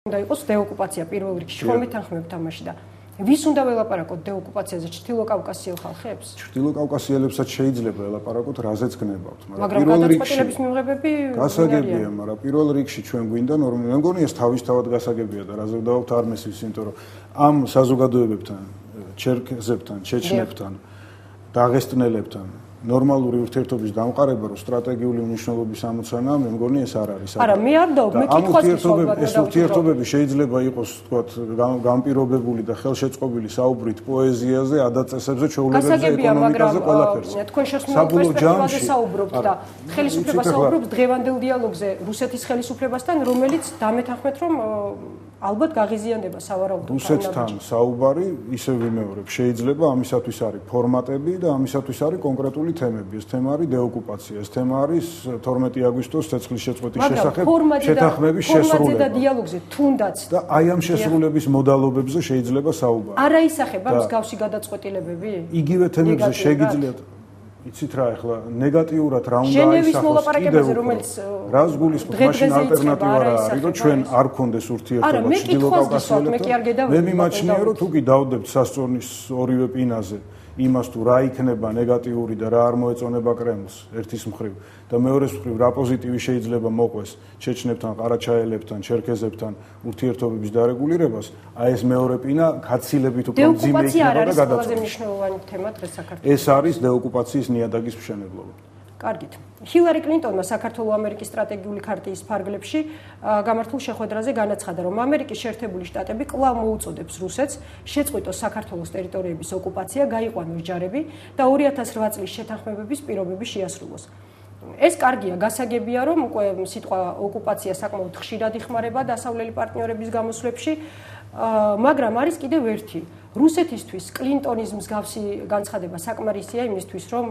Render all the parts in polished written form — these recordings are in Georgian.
უნდა იყოს დეოკუპაცია პირველ რიგში ჩვენ მეთანხმებთ თამაში და ვის უნდა ველაპარაკოთ დეოკუპაციაზე ჩრდილო კავკასიელ ხალხებს? ჩრდილო კავკასიელებსაც შეიძლება ელაპარაკოთ, რაზეც გნებავთ, მაგრამ გადაწყვეტილების მიღებები გასაგებია, მაგრამ პირველ რიგში ჩვენ გვინდა მე მგონი ეს თავისთავად გასაგებია და რაზე ვდავთ არ მესმის, იმიტომ რომ ამ საზოგადოებებთან, ჩერქეზებთან, ჩეჩნებთან, დაღესტნელებთან ნორმალური ურთიერთობის დამყარება, რომ სტრატეგიული მნიშვნელობის ამოცანაა, მე მგონი ეს არ არის. არა, მე არ დავ, მე კითხვას ვისვამ. ეს ურთიერთობები შეიძლება იყოს, თქვათ, განპირობებული და ხელშეწყობილი საუბრით პოეზიაზე, ადაწესებზე, ჩვეულებებზე, ეკონომიკაზე, ყველაფერზე. თქვენ შესაძლოა პერსპექტივაზე საუბრობთ და ხელისუფლება საუბრობს დღევანდელ დიალოგზე რუსეთის ხელისუფლებასთან, რომელიც დამეთანხმეთ, რომ ალბათ გაღიზიანდება სავარაუდოდ. რუსეთთან საუბარი, ისე ვიმეორებ, შეიძლება ამისათვის არის ფორმატები და ამისათვის არის კონკრეტული თემები. ეს თემა არის დეოკუპაცია, ეს თემა არის 12 აგვისტოს ცეცხლის შეწყვეტის შესახებ შეთანხმების შესრულება. ფორმატზე და დიალოგზე თუნდაც და აი ამ შესრულების მოდალობებზე შეიძლება საუბარი. არა ისახება მსგავსი გადაწყვეტილებები? იგივე თემებზე შეგიძლიათ იცით რა ახლა ნეგატიურად რა უნდა ჟენევის მოლაპარაკებაზე რომელიც რას გულისხმობთ მაშინ ალტერნატივა რა არის რომ ჩვენ არ გქონდეს ურთიერთობა ჩრდილო კავკასიელებთან მე მიმაჩნია რომ თუ კი დავდებთ სასწორნის ორივე პინაზე იმას თუ რა იქნება ნეგატიური და რა არ მოეწონება კრემლს ერთის მხრივ და მეორეს მხრივ რა პოზიტივი შეიძლება მოყვეს ჩეჩნებთან, ყარაჩაელებთან, ჩერქეზებთან ურთიერთობების დარეგულირებას, აი ეს მეორე პინა გაცილებით უფრო მძიმე იქნება და გადაწყვეტილება. ეს არის დეოკუპაციის ნიადაგის მშენებლობა. კარგით. ჰილარი კლინტონმა საქართველოს ამერიკის სტრატეგიული ქარტიის ფარგლებში გამართულ შეხვედრაზე განაცხადა, რომ ამერიკის შეერთებული შტატები კვლავ მოუწოდებს რუსეთს შეწყვიტოს საქართველოს ტერიტორიების ოკუპაცია, გაიყვანოს ჯარები და 2008 წლის შეთანხმებების პირობები შეასრულოს. ეს კარგია, გასაგებია, რომ უკვე სიტყვა ოკუპაცია საკმაოდ ხშირად იხმარება დასავლელი პარტნიორების გამოსვლებში, მაგრამ არის კიდევ ერთი. რუსეთისთვის კლინტონის მსგავსი განცხადება საკმარისია იმისთვის, რომ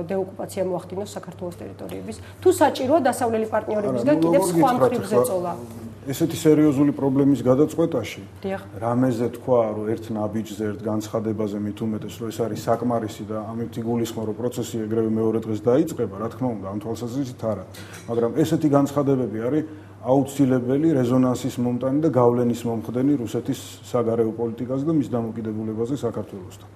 დეოკუპაცია მოახდინოს საქართველოს ტერიტორიების, თუ საჭიროა დასავლელი პარტნიორებისგან კიდევ სხვა მხრივ ზეწოლა. ესეთი სერიოზული პრობლემის გადაწყვეტაში, რამეზე თქვა, რომ ერთ ნაბიჯზე, ერთ განცხადებაზე მით უმეტეს, რომ ეს არის საკმარისი და ამით იგულისხმო, რომ პროცესი ეგრევე მეორე დღეს დაიწყება, რა თქმა უნდა, ამ თვალსაზრისით არა. მაგრამ ესეთი განცხადებები არის აუცილებელი რეზონანსის მომტანი და გავლენის მომხდენი რუსეთის საგარეო პოლიტიკაზე და მის დამოკიდებულებაზე საქართველოსთან.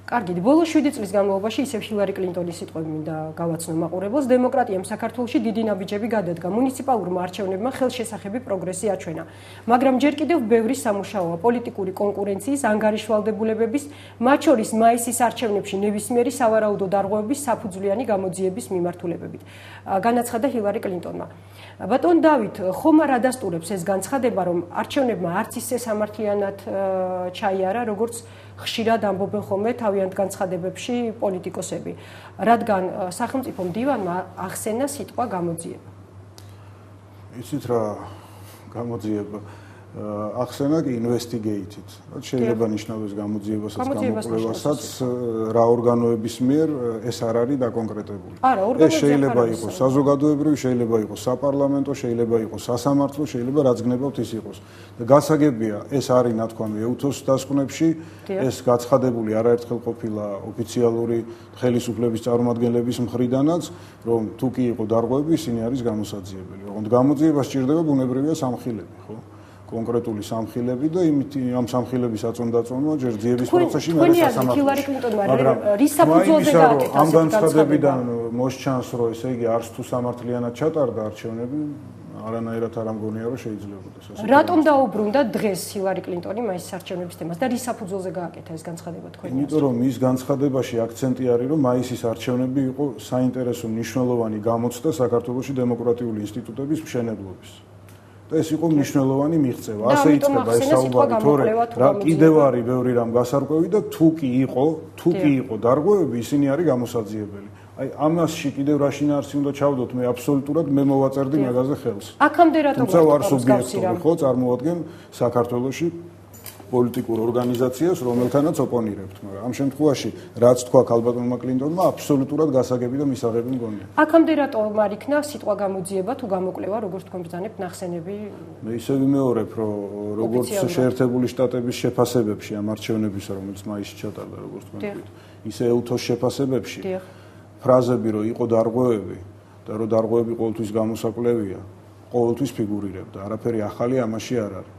კარგი, ბოლო 7 წლის განმავლობაში ისევ ჰილარი კლინტონის სიტყვები მინდა გავაცნო მაყურებელს, დემოკრატიამ საქართველოში დიდი ნაბიჯები გადადგა, მუნიციპალურმა არჩევნებმა ხელშესახები პროგრესი აჩვენა. მაგრამ ჯერ კიდევ ბევრი სამუშაოა პოლიტიკური კონკურენციის, ანგარიშვალდებულებების, მათ შორის მაისის არჩევნებში ნებისმიერი სავარაუდო დარღვევების საფუძვლიანი გამოძიების მიმართულებებით. განაცხადა ჰილარი კლინტონმა. ბატონ დავით, ხომ არ ადასტურებს ეს განცხადება, რომ არჩევნებმა არც ისე სამართლიანად ჩაიარა, როგორც ხშირად ამბობენ ხოლმე თავიანთ განცხადებებში პოლიტიკოსები, რადგან სახელმწიფო მდივანმა ახსენა სიტყვა გამოძიება. იცით რა გამოძიება ახსენა კი investigated. შეიძლება ნიშნავდეს გამოძიებასაც, გამოკვლევასაც, რა ორგანოების მიერ ეს არ არის დაკონკრეტებული. ეს შეიძლება იყოს საზოგადოებრივი, შეიძლება იყოს საპარლამენტო, შეიძლება იყოს სასამართლო, შეიძლება რაც გნებავთ ის იყოს. და გასაგებია, ეს არის ნათქვამი EUTHOS დასკვნებში, ეს გაცხადებული არაერთხელ ყოფილა ოფიციალური ხელისუფლების წარმომადგენლების მხრიდანაც, რომ თუ კი იყო დარღვევები, ისინი არის გამოსაძიებელი. ოღონდ გამოძიება სჭირდება ბუნებრივია სამხილები, ხო? კონკრეტული სამხილები და ამ სამხილების აწონდაწონვა ჯერ ძიების პროცესში მე სასამართლოში. მაგრამ რის საფუძველზე გააკეთა ამ განცხადებიდან მოსჩანს, რომ ესე იგი არც თუ სამართლიანად ჩატარდა არჩევნები, არანაირად არ ამგონია, რომ შეიძლებოდა. რატომ დაუბრუნდა დღეს ჰილარი კლინტონი მაისის არჩევნების თემას და რის საფუძველზე გააკეთა ეს განცხადება თქვენ? იმიტომ რომ მის განცხადებაში აქცენტი არის, რომ მაისის არჩევნები იყო საინტერესო მნიშვნელოვანი გამოცდა საქართველოში დემოკრატიული ინსტიტუტების მშენებლობის. და ეს იყო მნიშვნელოვანი მიღწევა. ასე იწყება ეს საუბარი, თორე რა კიდევ არის ბევრი რამ გასარკვევი და თუ კი იყო დარღვევები, ისინი არის გამოსაძიებელი. აი ამასში კიდევ რა შინაარსი უნდა ჩავდოთ, მე აბსოლუტურად მე მოვაწერდი მაგაზე ხელს. აქამდე რატომ ვარ სუბიექტური, ხო, წარმოადგენ საქართველოში პოლიტიკურ ორგანიზაციას, რომელთანაც ოპონირებთ, მაგრამ ამ შემთხვევაში რაც თქვა ალბატონმა კლინტონმა, აბსოლუტურად გასაგები და მისაღები მგონია. აქამდე რატომ არ იქნა სიტყვა გამოძიება თუ გამოკვლევა, როგორც თქვენ ბრძანებთ ნახსენები? მე ისე ვიმეორებ, რომ როგორც შეერთებული შტატების შეფასებებში ამ არჩევნების, რომელიც მაისში ჩატარდა, როგორც თქვენ თქვით, ისე EUTHOS შეფასებებში, ფრაზები, რომ იყო დარღვევები და რომ დარღვევები ყოველთვის გამოსაკვლევია, ყოველთვის ფიგურირებდა. არაფერი ახალი ამაში არ არის.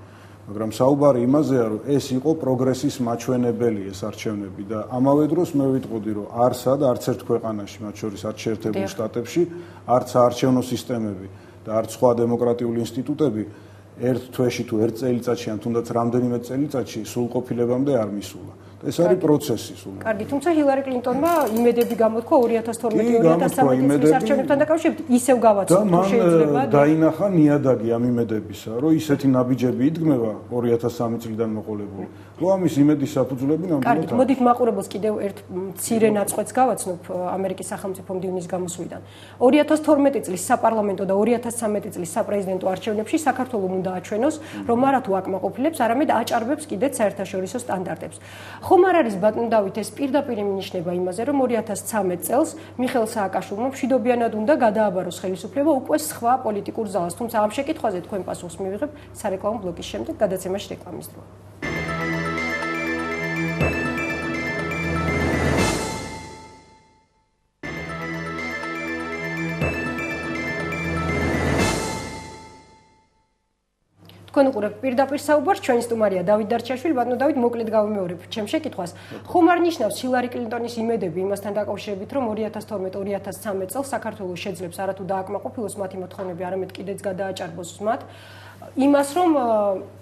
მაგრამ საუბარი იმაზეა, რომ ეს იყო პროგრესის მაჩვენებელი ეს არჩევნები და ამავე დროს მე ვიტყოდი, რომ არც ერთ ქვეყანაში, მათ შორის არც შეერთებულ შტატებში, არც საარჩევნო სისტემები და არც სხვა დემოკრატიული ინსტიტუტები ერთ თვეში თუ ერთ წელიწადში ან თუნდაც რამდენიმე წელიწადში სრულყოფილებამდე არ მისულა. ეს არის პროცესი სულ. კარგი, თუმცა ჰილარი კლინტონმა იმედები გამოთქვა 2012-2013 წლის არჩევნებთან დაკავშირებით ისევ გავაცნო თუ შეიძლება. და დაინახა ნიადაგი ამ იმედებისა, რომ ისეთი ნაბიჯები იდგმება 2013 წლიდან მოყოლებული. რომ ამის იმედის საფუძვლები ნამდვილად. კარგი, მოდით მაყურებელს კიდევ ერთ მცირე ნაწყვეტს გავაცნობ ამერიკის სახელმწიფო მდივნის გამოსვლიდან. 2012 წლის საპარლამენტო და 2013 წლის საპრეზიდენტო არჩევნებში საქართველოს უნდა აჩვენოს, რომ არა თუ აკმაყოფილებს, არამედ აჭარბებს კიდეც საერთაშორისო სტანდარტებს. ხომ არ არის ბატონ დავით ეს პირდაპირ მინიშნება იმაზე, რომ 2013 წელს მიხეილ სააკაშვილმა მშვიდობიანად უნდა გადააბაროს ხელისუფლება უკვე სხვა პოლიტიკურ ზალას. თუმცა ამ შეკითხვაზე თქვენ პასუხს მივიღებ სარეკლამო ბლოკის შემდეგ, გადაცემაში რეკლამის დრო. თქვენ უყურებთ პირდაპირ საუბარს, ჩვენი სტუმარია დავით დარჩაშვილი. ბატონო დავით, მოკლედ გავიმეორებ ჩემ შეკითხვას. ხომ არ ნიშნავს ჰილარი კლინტონის იმედები იმასთან დაკავშირებით, რომ 2012-2013 წელს საქართველოს შეძლებს არათუ დააკმაყოფილოს მათი მოთხოვნები, არამედ კიდეც გადააჭარბოს მათ იმას, რომ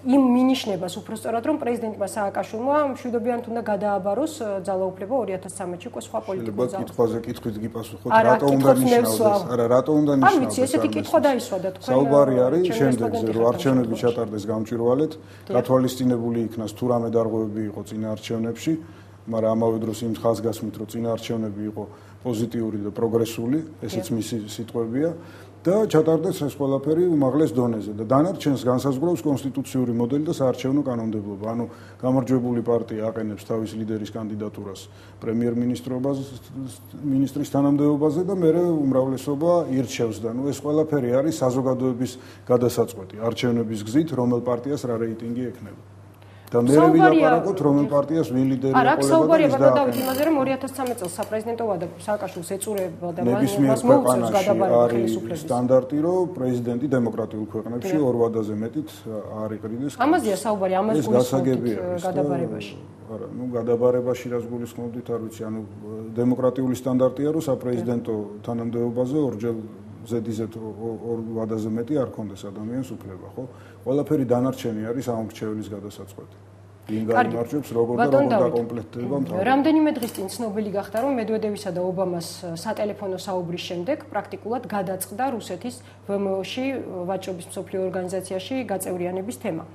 იმ მინიშნებას უпростоრად, რომ პრეზიდენტმა სააკაშვილმა მშვიდობიანად უნდა გადააბაროს ძალაუფლება 2013-ში უკვე სხვა პოლიტიკურ ზალს. კითხვაზე კითხვით გიპასუხოთ, რატო უნდა ნიშნავდეს? არა, რატო უნდა ნიშნავდეს? არ ვიცი, ესეთი კითხვა დაისვადა თქვენ. საუბარი არის შემდეგზე, რომ არჩევნები ჩატარდეს გამჭვირვალედ, გათვალისწინებული იქნას თუ რამე დარღვევები იყო წინა არჩევნებში, მაგრამ ამავე დროს იმ ხაზგასმით, რომ წინა არჩევნები იყო პოზიტიური და პროგრესული, ესეც მისი სიტყვებია. და ჩატარდეს ეს ყველაფერი უმაღლეს დონეზე და დანარჩენს განსაზღვრავს კონსტიტუციური მოდელი და საარჩევნო კანონმდებლობა. ანუ გამარჯვებული პარტია აყენებს თავის ლიდერის კანდიდატურას პრემიერ-მინისტრის თანამდებობაზე და მეორე უმრავლესობა ირჩევს და ეს ყველაფერი არის საზოგადოების გადასაწყვეტი არჩევნების გზით, რომელ პარტიას რა რეიტინგი ექნება. და მე ვილაპარაკოთ რომელ პარტიას ვინ ლიდერი ეყოლება. არა, საუბარია ბატონო დავით იმაზე, რომ 2013 წელს საპრეზიდენტო ვადა სააკაშვილს ეწურება და მას მოუწევს გადაბარება ხელისუფლების. სტანდარტი, რომ პრეზიდენტი დემოკრატიულ ქვეყნებში ორ ვადაზე მეტით არ იყრიდეს. ამაზეა საუბარი, ამას გულისხმობთ გადაბარებაში. არა, გადაბარებაში რას გულისხმობთ, არ ვიცი, ანუ დემოკრატიული სტანდარტია, რომ საპრეზიდენტო თანამდებობაზე ორჯერ ზედიზედ ორ ვადაზე მეტი არ ქონდეს ადამიანს უფლება, ხო? ყველაფერი დანარჩენი არის ამორჩეველის გადასაწყვეტი. ვინ გაიმარჯვებს, როგორ და როგორ დაკომპლექტდება მთავრობა. რამდენიმე დღის წინ ცნობილი გახდა, რომ მედვედევისა და ობამას სატელეფონო საუბრის შემდეგ პრაქტიკულად გადაწყდა რუსეთის VMO-ში ვაჭრობის მსოფლიო ორგანიზაციაში გაწევრიანების თემა.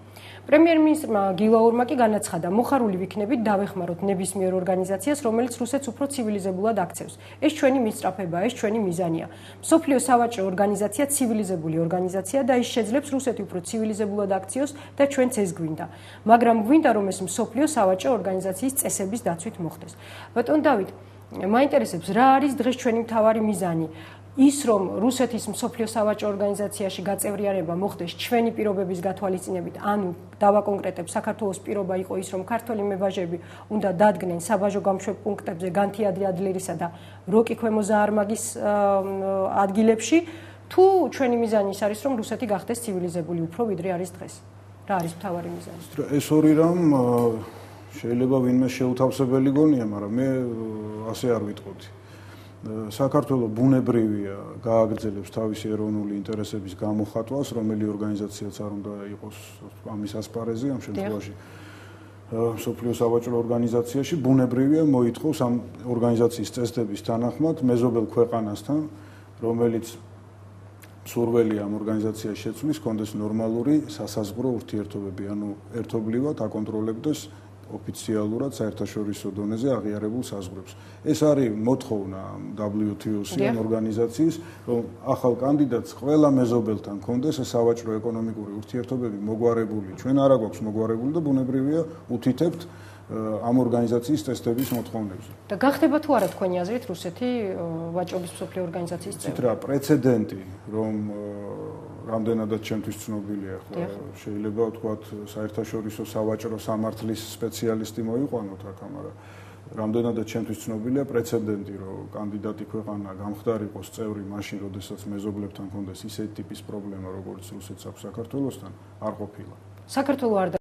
პრემიერ-მინისტრმა გილაურმა კი განაცხადა, მოხარული ვიქნებით დავეხმაროთ ნებისმიერ ორგანიზაციას, რომელიც რუსეთს უფრო ცივილიზებულად აქცევს. ეს ჩვენი მისწრაფებაა, ეს ჩვენი მიზანია. მსოფლიო სავაჭრო ორგანიზაცია ცივილიზებული ორგანიზაცია და ის შეძლებს რუსეთი უფრო ცივილიზებულად აქციოს და ჩვენც ეს გვინდა. მაგრამ გვინდა რომ ეს მსოფლიო სავაჭრო ორგანიზაციის წესების დაცვით მოხდეს. ბატონ დავით, მაინტერესებს რა არის დღეს ჩვენი მთავარი მიზანი? ის რომ რუსეთის მსოფლიო სავაჭრო ორგანიზაციაში გაწევრიანება მოხდეს ჩვენი პირობების გათვალისწინებით, ანუ დავაკონკრეტებ, საქართველოს პირობა იყო ის, რომ ქართველი მებაჟები უნდა დადგნენ საბაჟო გამშვებ პუნქტებზე განთიადრე ადლერისა და როკი ქვემო ზაარმაგის ადგილებში, თუ ჩვენი მიზანი ის არის, რომ რუსეთი გახდეს ცივილიზებული უფრო ვიდრე არის დღეს. რა არის მთავარი მიზანი? ეს ორი რამ შეიძლება ვინმე შეუთავსებელი გონია, მაგრამ მე ასე არ ვიტყოდი. საქართველოს ბუნებრივია გააგრძელებს თავისი ეროვნული ინტერესების გამოხატვას, რომელი ორგანიზაციაც არ უნდა იყოს ამის ასპარეზი ამ შემთხვევაში. მსოფლიო სავაჭრო ორგანიზაციაში ბუნებრივია მოითხოვს ამ ორგანიზაციის წესდების თანახმად მეზობელ ქვეყანასთან, რომელიც სურველი ამ ორგანიზაციაში შეცვლის, კონდეს ნორმალური სასაზღვრო ურთიერთობები, ანუ ერთობლივად აკონტროლებდეს ოფიციალურად საერთაშორისო დონეზე აღიარებულ საზღვრებს. ეს არის მოთხოვნა WTO-ს ამ ორგანიზაციის, რომ ახალ კანდიდატს ყველა მეზობელთან კონდეს სავაჭრო ეკონომიკური ურთიერთობები მოგვარებული. ჩვენ არა გვაქვს მოგვარებული და ბუნებრივია უთითებთ ამ ორგანიზაციის წესდების მოთხოვნებზე. და გახდება თუ არა თქვენი აზრით რუსეთი ვაჭრობის მსოფლიო ორგანიზაციის წევრი? ცით რა პრეცედენტი, რომ რამდენადაც ჩემთვის ცნობილია, ხო, შეიძლება ვთქვათ, საერთაშორისო სავაჭრო სამართლის სპეციალისტი მოიყვანოთ აქ, მაგრამ რამდენადაც ჩემთვის ცნობილია პრეცედენტი, რომ კანდიდატი ქვეყანა გამხდარიყოს წევრი მაშინ, როდესაც მეზობლებთან კონდეს ისეთი ტიპის პრობლემა, როგორც რუსეთს აქვს საქართველოსთან, არ ყოფილა. საქართველოს არ